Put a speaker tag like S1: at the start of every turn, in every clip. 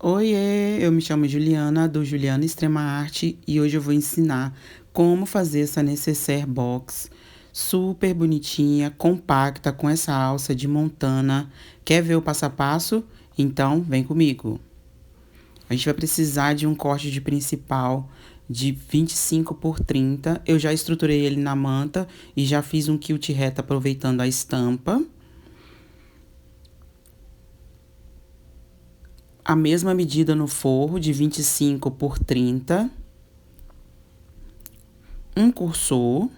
S1: Oiê, eu me chamo Juliana, do Juliana Extrema Arte, e hoje eu vou ensinar como fazer essa necessaire box super bonitinha, compacta, com essa alça de montana. Quer ver o passo a passo? Então, vem comigo. A gente vai precisar de um corte de principal de 25 por 30. Eu já estruturei ele na manta e já fiz um quilt reto aproveitando a estampa. A mesma medida no forro, de 25 por 30. Um cursor.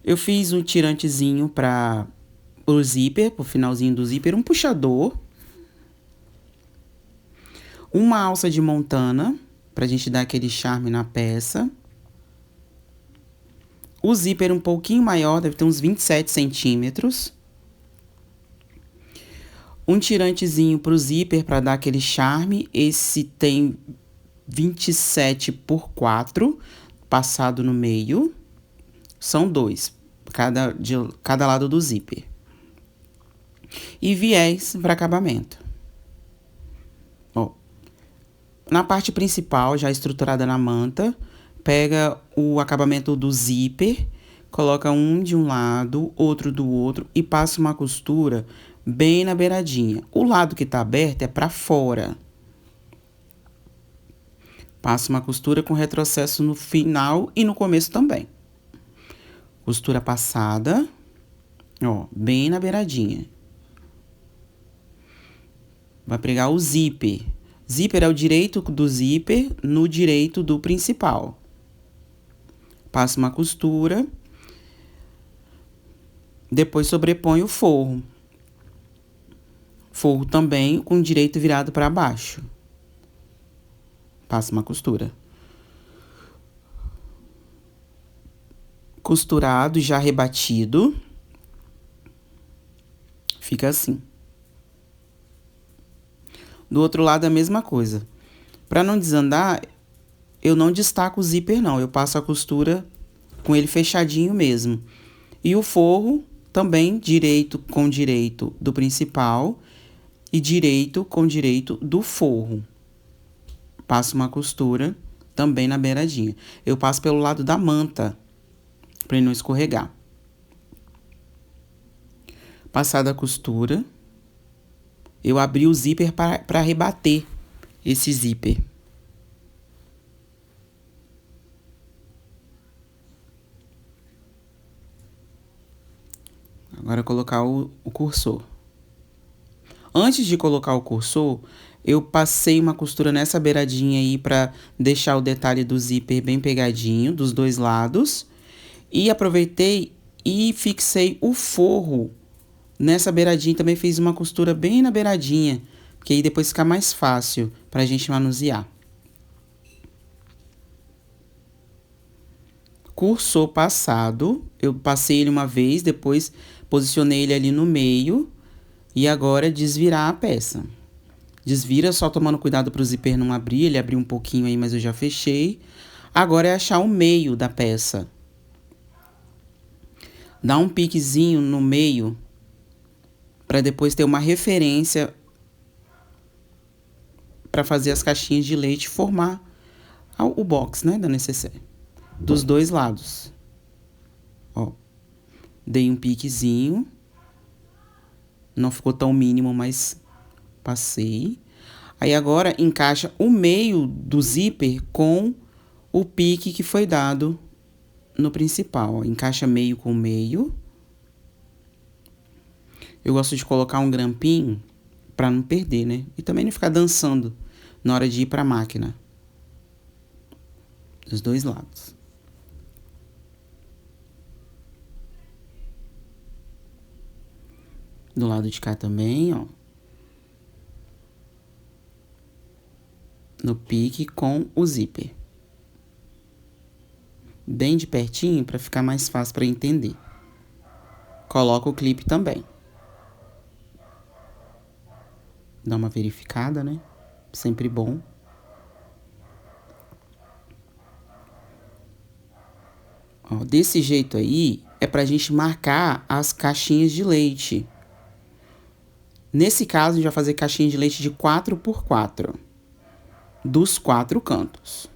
S1: Eu fiz um tirantezinho para o zíper, pro finalzinho do zíper, um puxador. Uma alça de montana, pra gente dar aquele charme na peça. O zíper um pouquinho maior, deve ter uns 27 centímetros. Um tirantezinho pro zíper para dar aquele charme. Esse tem 27 por 4, passado no meio. São dois, de cada lado do zíper. E viés para acabamento. Ó, na parte principal, já estruturada na manta, pega o acabamento do zíper, coloca um de um lado, outro do outro e passa uma costura bem na beiradinha. O lado que tá aberto é para fora. Passa uma costura com retrocesso no final e no começo também. Costura passada, ó, bem na beiradinha. Vai pregar o zíper. Zíper é o direito do zíper no direito do principal. Passa uma costura. Depois sobrepõe o forro. Forro também com o direito virado para baixo. Passa uma costura. Costurado, já rebatido. Fica assim. Do outro lado a mesma coisa. Para não desandar, eu não destaco o zíper não, eu passo a costura com ele fechadinho mesmo. E o forro também direito com direito do principal e direito com direito do forro. Passo uma costura também na beiradinha. Eu passo pelo lado da manta, para ele não escorregar. Passada a costura, eu abri o zíper para rebater esse zíper. Agora colocar o cursor. Antes de colocar o cursor, eu passei uma costura nessa beiradinha aí para deixar o detalhe do zíper bem pegadinho dos dois lados. E aproveitei e fixei o forro nessa beiradinha. Também fiz uma costura bem na beiradinha, porque aí depois fica mais fácil pra gente manusear. Cursor passado, eu passei ele uma vez, depois posicionei ele ali no meio. E agora desvirar a peça. Desvira só tomando cuidado para o zíper não abrir. Ele abriu um pouquinho aí, mas eu já fechei. Agora é achar o meio da peça. Dá um piquezinho no meio para depois ter uma referência para fazer as caixinhas de leite e formar o box, né, da necessaire. Dos dois lados. Ó. Dei um piquezinho. Não ficou tão mínimo, mas passei. Aí agora encaixa o meio do zíper com o pique que foi dado no principal. Encaixa meio com meio. Eu gosto de colocar um grampinho para não perder, né? E também não ficar dançando na hora de ir para a máquina. Dos dois lados. Do lado de cá também, ó. No pique com o zíper. Bem de pertinho para ficar mais fácil para entender. Coloca o clipe também. Dá uma verificada, né? Sempre bom. Ó, desse jeito aí é pra gente marcar as caixinhas de leite. Nesse caso, a gente vai fazer caixinha de leite de 4x4, dos 4 cantos.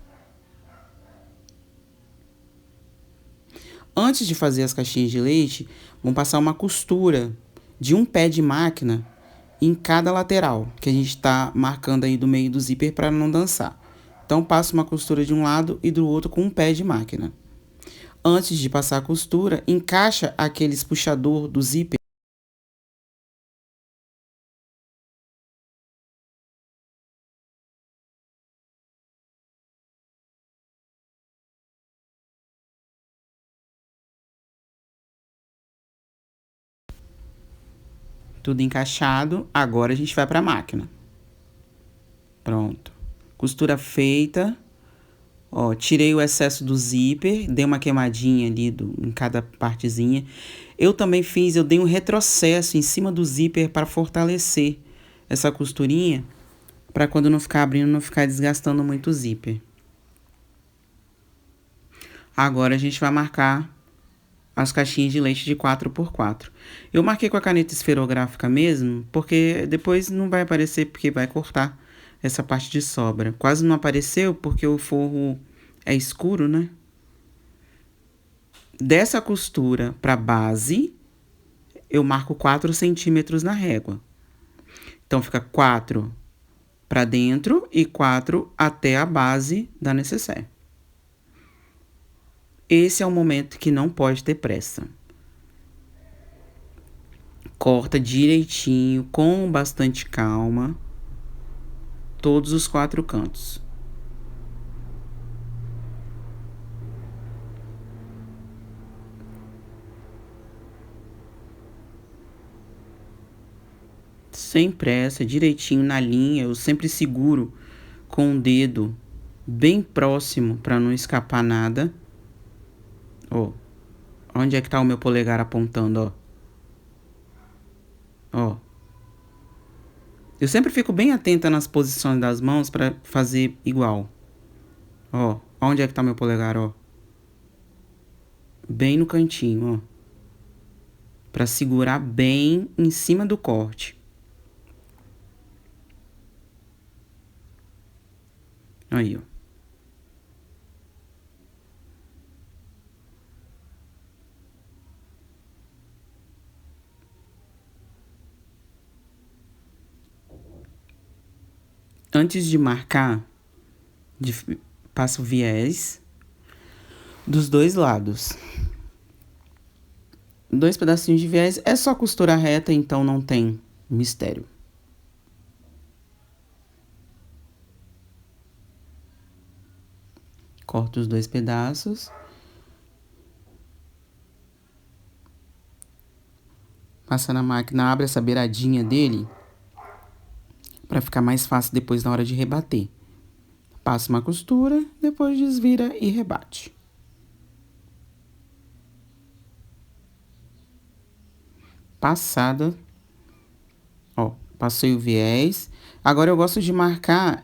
S1: Antes de fazer as caixinhas de leite, vamos passar uma costura de um pé de máquina em cada lateral, que a gente está marcando aí do meio do zíper para não dançar. Então, passa uma costura de um lado e do outro com um pé de máquina. Antes de passar a costura, encaixa aqueles puxador do zíper tudo encaixado. Agora a gente vai para a máquina. Pronto. Costura feita. Ó, tirei o excesso do zíper, dei uma queimadinha ali em cada partezinha. Eu também eu dei um retrocesso em cima do zíper para fortalecer essa costurinha, para quando não ficar abrindo, não ficar desgastando muito o zíper. Agora a gente vai marcar as caixinhas de leite de 4x4. Eu marquei com a caneta esferográfica mesmo, porque depois não vai aparecer, porque vai cortar essa parte de sobra. Quase não apareceu, porque o forro é escuro, né? Dessa costura para base, eu marco 4 centímetros na régua. Então, fica 4 para dentro e 4 até a base da necessaire. Esse é o momento que não pode ter pressa. Corta direitinho, com bastante calma, todos os 4 cantos. Sem pressa, direitinho na linha. Eu sempre seguro com o dedo bem próximo para não escapar nada. Ó, onde é que tá o meu polegar apontando, ó? Ó. Eu sempre fico bem atenta nas posições das mãos para fazer igual. Ó, onde é que tá meu polegar, ó? Bem no cantinho, ó. Para segurar bem em cima do corte. Aí, ó. Antes de marcar, passo o viés dos dois lados. 2 pedacinhos de viés, é só costura reta, então não tem mistério. Corto os 2 pedaços. Passa na máquina, abre essa beiradinha dele, para ficar mais fácil depois na hora de rebater. Passa uma costura, depois desvira e rebate. Passada, ó, passei o viés. Agora eu gosto de marcar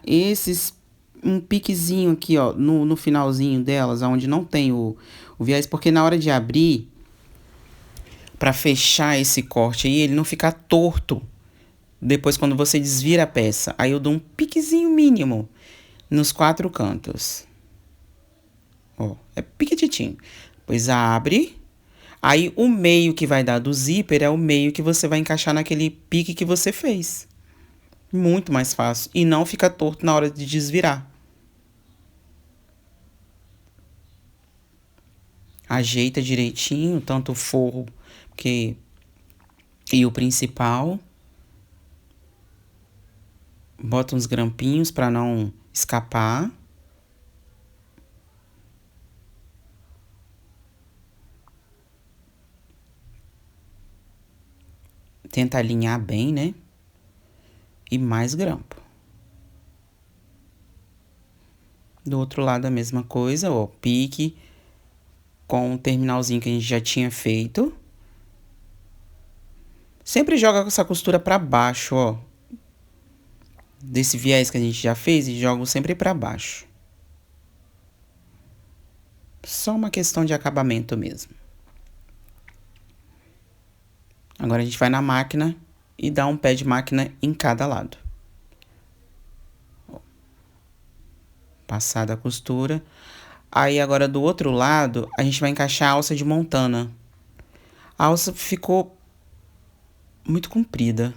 S1: um piquezinho aqui, ó, no finalzinho delas, onde não tem o viés, porque na hora de abrir, para fechar esse corte aí, ele não ficar torto. Depois quando você desvira a peça, aí eu dou um piquezinho mínimo nos 4 cantos. Ó, é piquititinho. Depois abre. Aí o meio que vai dar do zíper é o meio que você vai encaixar naquele pique que você fez. Muito mais fácil. E não fica torto na hora de desvirar. Ajeita direitinho, tanto o forro e o principal. Bota uns grampinhos para não escapar. Tenta alinhar bem, né? E mais grampo. Do outro lado a mesma coisa, ó, pique com o terminalzinho que a gente já tinha feito. Sempre joga essa costura para baixo, ó. Desse viés que a gente já fez e jogo sempre para baixo. Só uma questão de acabamento mesmo. Agora a gente vai na máquina e dá um pé de máquina em cada lado. Passada a costura. Aí agora do outro lado, a gente vai encaixar a alça de montana. A alça ficou muito comprida.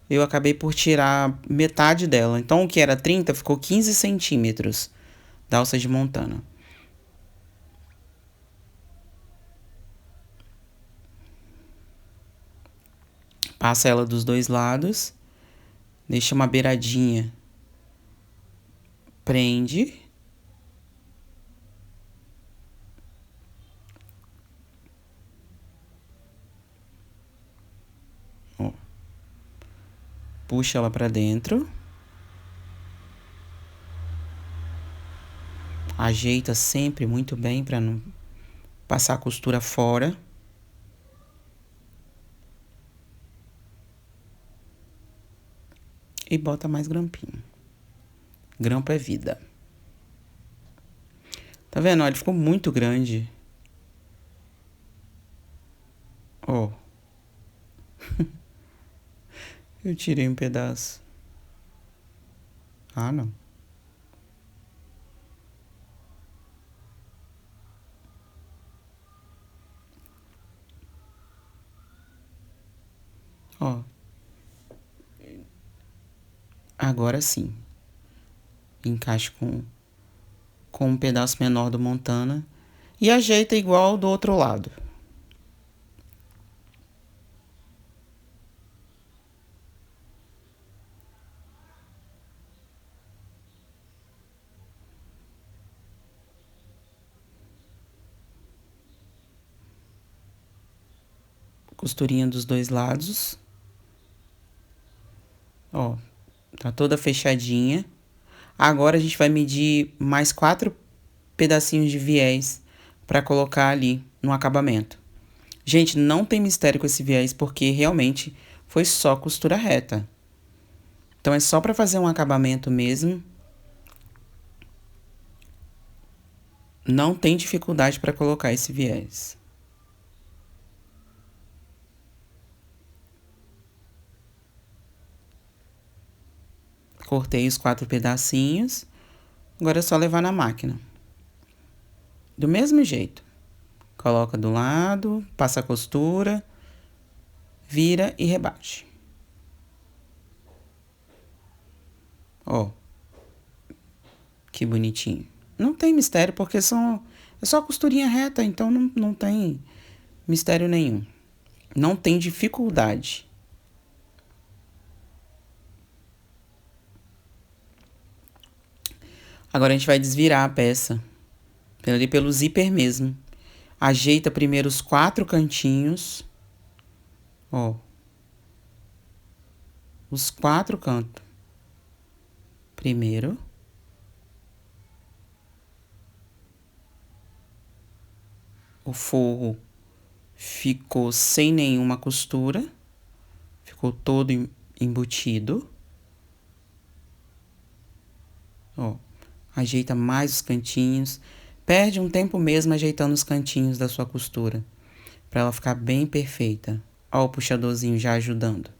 S1: Eu acabei por tirar metade dela. Então o que era 30 ficou 15 centímetros da alça de montana. Passa ela dos dois lados. Deixa uma beiradinha. Prende. Ó. Puxa ela pra dentro. Ajeita sempre muito bem para não passar a costura fora. E bota mais grampinho. Grampo é vida. Tá vendo? Ele ficou muito grande. Ó. Eu tirei um pedaço. Ah, não. Ó. Agora sim. Encaixe com um pedaço menor do montana. E ajeita igual do outro lado. Costurinha dos dois lados. Ó, tá toda fechadinha. Agora a gente vai medir mais 4 pedacinhos de viés para colocar ali no acabamento. Gente, não tem mistério com esse viés porque realmente foi só costura reta. Então é só para fazer um acabamento mesmo. Não tem dificuldade para colocar esse viés. Cortei os 4 pedacinhos. Agora é só levar na máquina. Do mesmo jeito. Coloca do lado, passa a costura, vira e rebate. Ó. Que bonitinho. Não tem mistério porque é só costurinha reta, então não tem mistério nenhum. Não tem dificuldade. Agora a gente vai desvirar a peça. Pelo zíper mesmo. Ajeita primeiro os 4 cantinhos. Ó. Os 4 cantos. Primeiro. O forro ficou sem nenhuma costura. Ficou todo embutido. Ó. Ajeita mais os cantinhos. Perde um tempo mesmo ajeitando os cantinhos da sua costura. Para ela ficar bem perfeita. Ó o puxadorzinho já ajudando.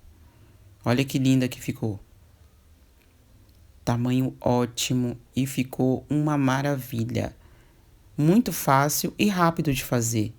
S1: Olha que linda que ficou. Tamanho ótimo e ficou uma maravilha. Muito fácil e rápido de fazer.